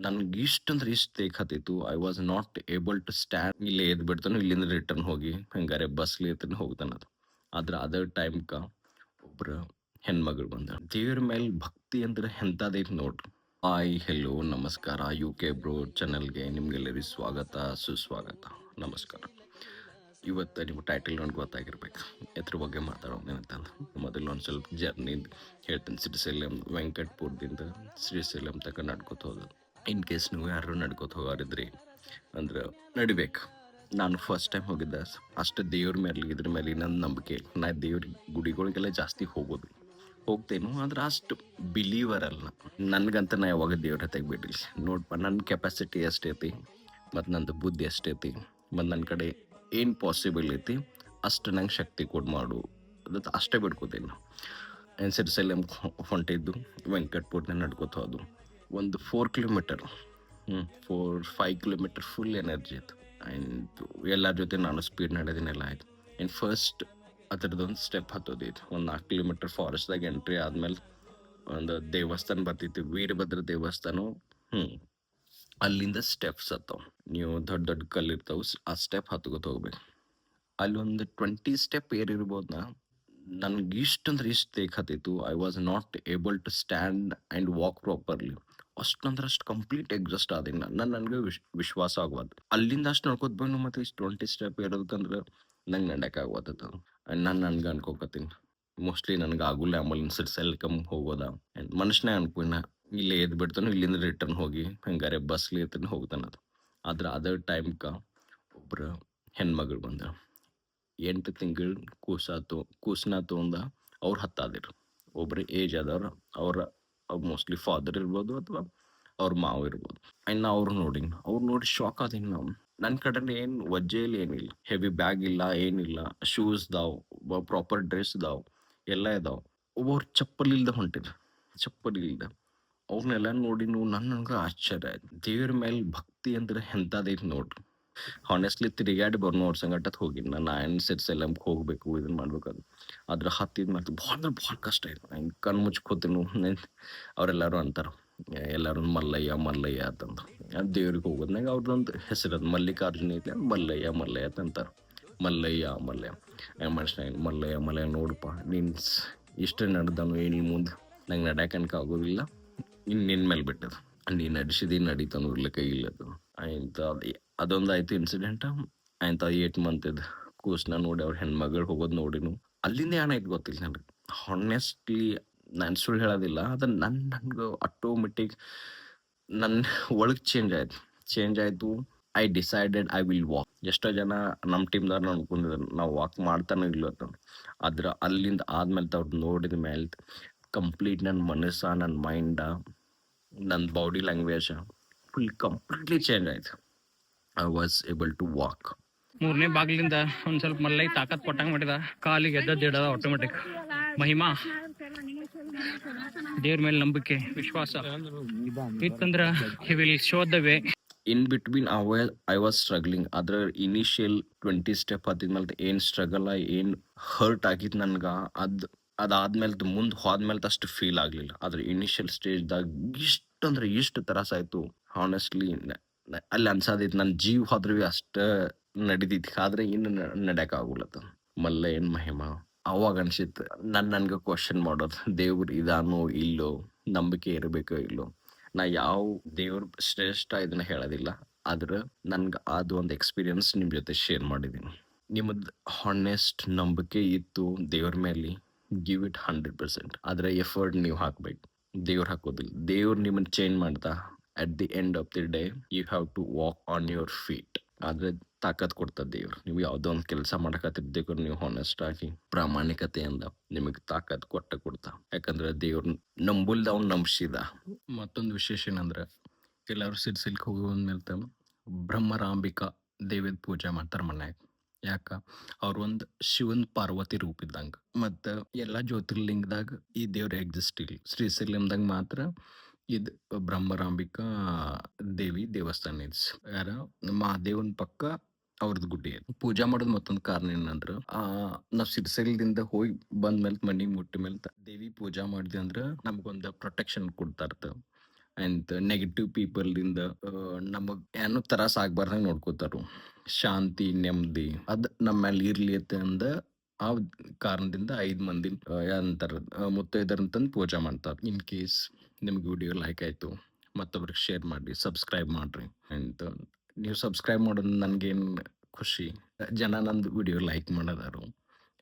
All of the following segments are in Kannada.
ನನ್ಗೆ ಇಷ್ಟಂದ್ರೆ ಇಷ್ಟು ತೇಗತ್ತಿತ್ತು. I was not able to stand. ಇಲ್ಲೇ ಎದ್ದು ಬಿಡ್ತಾನೋ, ಇಲ್ಲಿಂದ ರಿಟರ್ನ್ ಹೋಗಿ ಹಂಗಾರೆ ಬಸ್ಲಿ ಇರ್ತಾನೆ ಹೋಗ್ತಾನದು. ಆದ್ರೆ ಅದೇ ಟೈಮ್ಕ ಒಬ್ರು ಹೆಣ್ಮಗಳು ಬಂದ. ದೇವ್ರ ಮೇಲೆ ಭಕ್ತಿ ಅಂದ್ರೆ ಎಂಥದೈತಿ ನೋಡ್ರಿ. ಹಾಯ್, ಹೆಲೋ, ನಮಸ್ಕಾರ. ಯು ಕೆ ಬ್ರೋ ಚಾನಲ್ಗೆ ನಿಮ್ಗೆಲ್ಲರಿಗೂ ಸ್ವಾಗತ, ಸುಸ್ವಾಗತ, ನಮಸ್ಕಾರ. ಇವತ್ತು ನಿಮ್ಮ ಟೈಟಲ್ ನೋಡಿ ಗೊತ್ತಾಗಿರ್ಬೇಕು ಎದ್ರ ಬಗ್ಗೆ ಮಾತಾಡೋದೇನಂತಂದು. ಮೊದಲು ಒಂದು ಸ್ವಲ್ಪ ಜರ್ನಿ ಹೇಳ್ತೀನಿ. ಶ್ರೀಶೈಲಂ ವೆಂಕಟಪುರದಿಂದ ಶ್ರೀಶೈಲಂ ತನಕ ನಡ್ಕೊತ ಹೋಗೋದು. ಇನ್ ಕೇಸ್ ನೀವು ಯಾರು ನಡ್ಕೊತ ಹೋಗಾರಿದ್ರಿ ಅಂದ್ರೆ ನಡಿಬೇಕು. ನಾನು ಫಸ್ಟ್ ಟೈಮ್ ಹೋಗಿದ್ದೆ. ಅಷ್ಟು ದೇವ್ರ ಮೇಲೆ ಇದ್ರ ಮೇಲೆ ನನ್ನ ನಂಬಿಕೆ. ನಾ ದೇವ್ರ ಗುಡಿಗಳಿಗೆಲ್ಲ ಜಾಸ್ತಿ ಹೋಗ್ತೇನು, ಆದ್ರೆ ಅಷ್ಟು ಬಿಲೀವರ್ ಅಲ್ಲ. ನನಗಂತ ನಾ ಯಾವಾಗ ದೇವ್ರ ತೆಗ್ಬಿಡ್ರಿ ನೋಡ್ಪ. ನನ್ನ ಕೆಪಾಸಿಟಿ ಎಷ್ಟೈತಿ ಮತ್ತು ನಂದು ಬುದ್ಧಿ ಎಷ್ಟೈತಿ ಮತ್ತು ನನ್ನ ಕಡೆ ಏನು ಪಾಸಿಬಲ್ ಐತಿ ಅಷ್ಟು ನಂಗೆ ಶಕ್ತಿ ಕೊಡು ಮಾಡು ಅದು ಅಷ್ಟೇ ಬಿಡ್ಕೋತೀನಿ ನಾವು. ಶ್ರೀಶೈಲಂ ಹೊಂಟಿದ್ದು ವೆಂಕಟಪುರದಿಂದ ನಡ್ಕೋತ ಹೋದು. ಒಂದು 4 ಕಿಲೋಮೀಟರ್ 4-5 ಕಿಲೋಮೀಟರ್ ಫುಲ್ ಎನರ್ಜಿ ಇತ್ತು. ಆ್ಯಂಡ್ ಎಲ್ಲರ ಜೊತೆ ನಾನು ಸ್ಪೀಡ್ ನಡೆದಿನೆಲ್ಲ ಆಯ್ತು. ಆ್ಯಂಡ್ ಫಸ್ಟ್ ಅದರದ್ದೊಂದು ಸ್ಟೆಪ್ ಹತ್ತೋದಿತ್ತು. ಒಂದು 4 ಕಿಲೋಮೀಟರ್ ಫಾರೆಸ್ಟ್ದಾಗ ಎಂಟ್ರಿ ಆದ್ಮೇಲೆ ಒಂದು ದೇವಸ್ಥಾನ ಬರ್ತಿತ್ತು, ವೀರಭದ್ರ ದೇವಸ್ಥಾನ. ಅಲ್ಲಿಂದ ಸ್ಟೆಪ್ಸ್ ಹತ್ತವು. ನೀವು ದೊಡ್ಡ ದೊಡ್ಡ ಕಲ್ಲಿರ್ತಾವೆ, ಆ ಸ್ಟೆಪ್ ಹತ್ಕೋತ ಹೋಗ್ಬೇಕು. ಅಲ್ಲಿ ಒಂದು 20 ಸ್ಟೆಪ್ ಏರಿರ್ಬೋದು. ನನ್ಗೆ ಇಷ್ಟಂದ್ರೆ ಇಷ್ಟು ತೇಗತ್ತಿತ್ತು. I was not able to stand and walk properly. ಅಷ್ಟಂದ್ರೆ ಅಷ್ಟು ಕಂಪ್ಲೀಟ್ ಎಕ್ಸಾಸ್ಟ್ ಆದಿನ ನನಗೆ ವಿಶ್ವಾಸ ಆಗ್ಬಾರ್ದು. ಅಲ್ಲಿಂದ ಅಷ್ಟು ನಡ್ಕೋತ ಬಂದು ಮತ್ತೆ ಇಷ್ಟು 20 ಸ್ಟೆಪ್ ಏರೋದಕ್ಕಂದ್ರೆ ನಂಗೆ ನಡ್ಯಕ್ಕೆ ಆಗ್ಬಾರ್ದು. ನಾನು ನನ್ಗೆ ಅನ್ಕೋಕತ್ತೀನಿ ಮೋಸ್ಟ್ಲಿ ನನಗೆ ಆಗುಲ್ಲ ಆಮೇಲೆ ಶ್ರೀಶೈಲಂ ಹೋಗೋದ. ಮನುಷ್ಯನೇ ಅನ್ಕೋನ ಇಲ್ಲೇ ಎದ್ದು ಬಿಡ್ತಾನೋ, ಇಲ್ಲಿಂದ ರಿಟರ್ನ್ ಹೋಗಿ ಹಂಗಾರೆ ಬಸ್ಲಿ ಇರ್ತಾನೆ ಹೋಗ್ತಾನದು. ಆದ್ರೆ ಅದೇ ಟೈಮ್ಕ ಒಬ್ರು ಹೆಣ್ಮಗಳು ಬಂದ. 8 ತಿಂಗಳು ಕೂಸನ್ನ ತೊಗೊಂಡ ಅವ್ರು ಹತ್ತಾದಿರು. ಒಬ್ರು ಏಜ್ ಆದವ್ರು, ಅವ್ರು ಮೋಸ್ಟ್ಲಿ ಫಾದರ್ ಇರ್ಬೋದು ಅಥವಾ ಅವ್ರ ಮಾವ ಇರ್ಬೋದು. ಆ್ಯಂಡ್ ಅವ್ರು ನೋಡಿ ಶಾಕ್ ಆದೀನಿ ನಾವು. ನನ್ನ ಕಡೆ ಏನು ವಜ್ಜೆಯಲ್ಲಿ ಏನಿಲ್ಲ, ಹೆವಿ ಬ್ಯಾಗ್ ಇಲ್ಲ, ಏನಿಲ್ಲ. ಶೂಸ್ ದಾವ್, ಪ್ರಾಪರ್ ಡ್ರೆಸ್ ದಾವ್, ಎಲ್ಲ ಇದಾವ್. ಒಬ್ಬರು ಚಪ್ಪಲ್ ಇಲ್ದ ಹೊಂಟಿದ್ರು, ಚಪ್ಪಲ್ ಇಲ್ದ. ಅವ್ರನ್ನೆಲ್ಲ ನೋಡಿ ನನಗೆ ಆಶ್ಚರ್ಯ ಆಯ್ತು. ದೇವ್ರ ಮೇಲೆ ಭಕ್ತಿ ಅಂದ್ರೆ ಎಂಥದೈತಿ ನೋಡ್ರಿ. ಹಾನೆಸ್ಟ್ಲಿ ತಿರುಗಾಡಿ ಬರ್ನೋರ್ ಸಂಗಟತ್ ಹೋಗಿನಿ ನಾನು. ಶ್ರೀಶೈಲಂಗೆ ಹೋಗ್ಬೇಕು, ಇದನ್ನ ಮಾಡ್ಬೇಕಾದ್ರು. ಆದ್ರೆ ಹತ್ತಿದ ಮತ್ತೆ ಭಾಳ ಅಂದ್ರೆ ಭಾಳ ಕಷ್ಟ ಆಯ್ತು. ಹಿಂಗೆ ಕಣ್ಣು ಮುಚ್ಕೋತೀನಿ. ಅವರೆಲ್ಲರೂ ಅಂತಾರೆ, ಎಲ್ಲರೂ ಮಲ್ಲಯ್ಯ ಮಲ್ಲಯ್ಯ ಅಂತಂದು. ದೇವ್ರಿಗೆ ಹೋಗೋದ್ನಾಗ ಅವ್ರದ್ದೊಂದು ಹೆಸರದು ಮಲ್ಲಿಕಾರ್ಜುನ ಐತೆ, ಮಲ್ಲಯ್ಯ ಅಂತಾರೆ. ಮಲ್ಲಯ್ಯ ಮನುಷ್ಯ ಮಲ್ಲಯ್ಯ ನೋಡಪ್ಪ, ನೀನು ಇಷ್ಟೇ ನಡೆದನು, ಏನು ಮುಂದೆ ನಂಗೆ ನಡ್ಯಾಕನ್ಕ ಆಗೋದಿಲ್ಲ, ಇನ್ನು ನಿನ್ನ ಮೇಲೆ ಬಿಟ್ಟದು. ನೀ ನಡೀತಾನು ಇಲ್ಲ ಕೈ ಇಲ್ಲದು ಆಯ್ತ. ಅದೊಂದು ಆಯ್ತು ಇನ್ಸಿಡೆಂಟ್. ಆಯ್ತು 8 ಮಂತ್ ಇದು ಕೂಸ್ನ ನೋಡಿ ಅವ್ರ ಹೆಣ್ಮಗಳು ಹೋಗೋದು ನೋಡಿನು. ಅಲ್ಲಿಂದ ಏನಾಯ್ತು ಗೊತ್ತಿಲ್ಲ ನನಗೆ. ಹಾನೆಸ್ಟ್ಲಿ ನಾನು ಸುಳ್ಳು ಹೇಳೋದಿಲ್ಲ, ಅದು ನನ್ಗೆ ಆಟೋಮೆಟಿಕ್ ನನ್ನ ಒಳಗೆ ಚೇಂಜ್ ಆಯಿತು. I decided I will walk. ಎಷ್ಟೋ ಜನ ನಮ್ಮ ಟೀಮ್ದವ್ರು ಅನ್ಕೊಂಡಿದ್ರು ನಾವು ವಾಕ್ ಮಾಡ್ತಾನೋ ಇಲ್ಲೋ ಅಂತ. ಆದ್ರೆ ಅಲ್ಲಿಂದ ಆದ್ಮೇಲೆ ಅವ್ರು ನೋಡಿದ ಮೇಲೆ ಕಂಪ್ಲೀಟ್ ನನ್ನ ಮನಸ್ಸು, ನನ್ನ ಮೈಂಡ, ನನ್ನ body language full completely change ಆಯ್ತು. I was able to walk. 3ನೇ ಬಾಗಿಲಿಂದ ಒಂದ್ ಸ್ವಲ್ಪ ಮಲ್ಲೈ ತಾಕತ್ ಕೊಟ್ಟಂಗ್ ಮಾಡಿದ. ಕಾಲಿಗೆ ಎದ್ದದ ಆಟೋಮೆಟಿಕ್. ಮಹಿಮಾ, ದೇವ್ರ ಮೇಲೆ ನಂಬಿಕೆ, ವಿಶ್ವಾಸ ಇತ್ತಂದ್ರ he will show the way. In between I was struggling. ಅದ್ರ ಇನಿಷಿಯಲ್ 20 ಸ್ಟೆಪ್ ಹತ್ತಿದ್ಮೇಲೆ ಏನು ಸ್ಟ್ರಗಲ್, ಏನು ಹರ್ಟ್ ಆಗಿತ್ತು ನನ್ಗೆ. ಅದಾದ್ಮೇಲೆ ಮುಂದೆ ಹೋದ್ಮೇಲೆ ಅಷ್ಟು ಫೀಲ್ ಆಗಲಿಲ್ಲ. ಆದ್ರೆ ಇನಿಷಿಯಲ್ ಸ್ಟೇಜ್ದಾಗ ಇಷ್ಟಂದ್ರೆ ಇಷ್ಟು ತ್ರಾಸಾಯ್ತು. ಹಾನೆಸ್ಟ್ಲಿ ಅಲ್ಲಿ ಅನ್ಸಾದಿತ್ತು ನನ್ನ ಜೀವ ಹೋದ್ರೂ ಅಷ್ಟು ನಡಿದಿತ್ತು, ಆದ್ರೆ ಇನ್ನು ನಡ್ಯಕ್ಕೆ ಆಗುಲ್ಲತ್ತ. ಮಲ್ಲಯ್ಯನ ಮಹಿಮಾ ಅವಾಗ ಅನ್ಸಿತ್ತು. ನನ್ಗೆ ಕ್ವಶನ್ ಮಾಡೋದು, ದೇವ್ರು ಇದಾನೋ ಇಲ್ಲೋ, ನಂಬಿಕೆ ಇರಬೇಕೋ ಇಲ್ಲೋ. ನಾ ಯಾವ ದೇವ್ರ ಶ್ರೇಷ್ಠ ಇದನ್ನ ಹೇಳೋದಿಲ್ಲ, ಆದ್ರೆ ನನ್ಗೆ ಅದು ಒಂದು ಎಕ್ಸ್ಪೀರಿಯನ್ಸ್ ನಿಮ್ಮ ಜೊತೆ ಶೇರ್ ಮಾಡಿದ್ದೀನಿ. ನಿಮ್ಮದು ಹಾನೆಸ್ಟ್ ನಂಬಿಕೆ ಇತ್ತು ದೇವ್ರ ಮೇಲೆ, ಗಿವ್ ಇಟ್ 100%. ಆದರೆ ಎಫರ್ಟ್ ನೀವು ಹಾಕ್ಬೇಕು, ದೇವ್ರು ಹಾಕೋದಿಲ್ಲ. ದೇವ್ರು ನಿಮ್ಮನ್ನು ಚೇಂಜ್ ಮಾಡ್ತಾ at the end of the day you have to walk on your feet. ಆದರೆ ತಾಕತ್ ಕೊಡ್ತದೆ ದೇವ್ರು. ನೀವು ಯಾವುದೋ ಒಂದು ಕೆಲಸ ಮಾಡಕತ್ತಿದ್ದಕ್ಕೂ ನೀವು ಹಾನೆಸ್ಟ್ ಆಗಿ ಪ್ರಾಮಾಣಿಕತೆಯಿಂದ ನಿಮಗೆ ತಾಕತ್ ಕೊಡ್ತಾ. ಯಾಕಂದ್ರೆ ದೇವ್ರ ನಂಬುಲ್ದ ಅವ್ನು ನಂಬಿಸಿದ. ಮತ್ತೊಂದು ವಿಶೇಷ ಏನಂದ್ರೆ, ಎಲ್ಲರೂ ಶ್ರೀಶೈಲಕ್ಕೆ ಹೋಗೋದ್ಮೇಲೆ ಬ್ರಹ್ಮರಾಂಬಿಕಾ ದೇವಿದ ಪೂಜೆ ಮಾಡ್ತಾರೆ ಮನ್ಯಾಗ. ಯಾಕ ಅವ್ರ ಒಂದು ಶಿವನ್ ಪಾರ್ವತಿ ರೂಪ ಇದ್ದಂಗೆ. ಮತ್ತು ಎಲ್ಲ ಜ್ಯೋತಿರ್ಲಿಂಗದಾಗ ಈ ದೇವ್ರ ಎಕ್ಸಿಸ್ಟ್ ಇಲ್ಲ. ಶ್ರೀಶೈಲಂದಾಗ ಮಾತ್ರ ಇದು ಬ್ರಹ್ಮರಾಂಬಿಕಾ ದೇವಿ ದೇವಸ್ಥಾನ ಇದೆ. ಯಾರ ಮಹಾದೇವನ ಪಕ್ಕ ಅವ್ರದ್ದು ಗುಡ್ಡಿ ಇದೆ. ಪೂಜಾ ಮಾಡೋದು ಮತ್ತೊಂದು ಕಾರಣ ಏನಂದ್ರೆ, ನಾವು ಶ್ರೀಶೈಲದಿಂದ ಹೋಗಿ ಬಂದ್ಮೇಲೆ ಮನೆಗೆ ಮುಟ್ಟ ಮೇಲೆ ದೇವಿ ಪೂಜಾ ಮಾಡಿದ್ವಿ ಅಂದ್ರೆ ನಮ್ಗೊಂದು ಪ್ರೊಟೆಕ್ಷನ್ ಕೊಡ್ತಾ ಇರ್ತವೆ. ಆ್ಯಂಡ್ ನೆಗೆಟಿವ್ ಪೀಪಲ್ದಿಂದ ನಮಗೆ ಏನೂ ತ್ರಾಸ ಆಗ್ಬಾರ್ದಂಗೆ ನೋಡ್ಕೋತಾರು. ಶಾಂತಿ, ನೆಮ್ಮದಿ ಅದು ನಮ್ಮ ಮ್ಯಾಲೆ ಇರಲಿ ಅಂದ ಆ ಕಾರಣದಿಂದ 5 ಮಂದಿ ಏನಂತಾರೆ ಮುತ್ತೈದೆಯರು ಅಂತಂದು ಪೂಜೆ ಮಾಡ್ತಾರೆ. ಇನ್ ಕೇಸ್ ನಿಮ್ಗೆ ವಿಡಿಯೋ ಲೈಕ್ ಆಯಿತು, ಮತ್ತೊಬ್ರಿಗೆ ಶೇರ್ ಮಾಡಿ, ಸಬ್ಸ್ಕ್ರೈಬ್ ಮಾಡಿರಿ. ಆ್ಯಂಡ್ ನೀವು ಸಬ್ಸ್ಕ್ರೈಬ್ ಮಾಡೋದು ನನಗೇನು ಖುಷಿ, ಜನ ನಂದು ವಿಡಿಯೋ ಲೈಕ್ ಮಾಡೋದಾರು.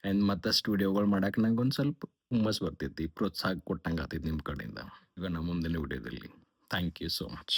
ಆ್ಯಂಡ್ ಮತ್ತಷ್ಟು ವಿಡಿಯೋಗಳು ಮಾಡಕ್ಕೆ ನಂಗೆ ಒಂದು ಸ್ವಲ್ಪ ಹುಮ್ಮಸ್ ಬರ್ತೈತಿ, ಪ್ರೋತ್ಸಾಹ ಕೊಟ್ಟಂಗೆ ಆಗ್ತೈತಿ ನಿಮ್ಮ ಕಡೆಯಿಂದ. ಈಗ ನಮ್ಮ ಮುಂದಿನ ವಿಡಿಯೋದಲ್ಲಿ. Thank you so much.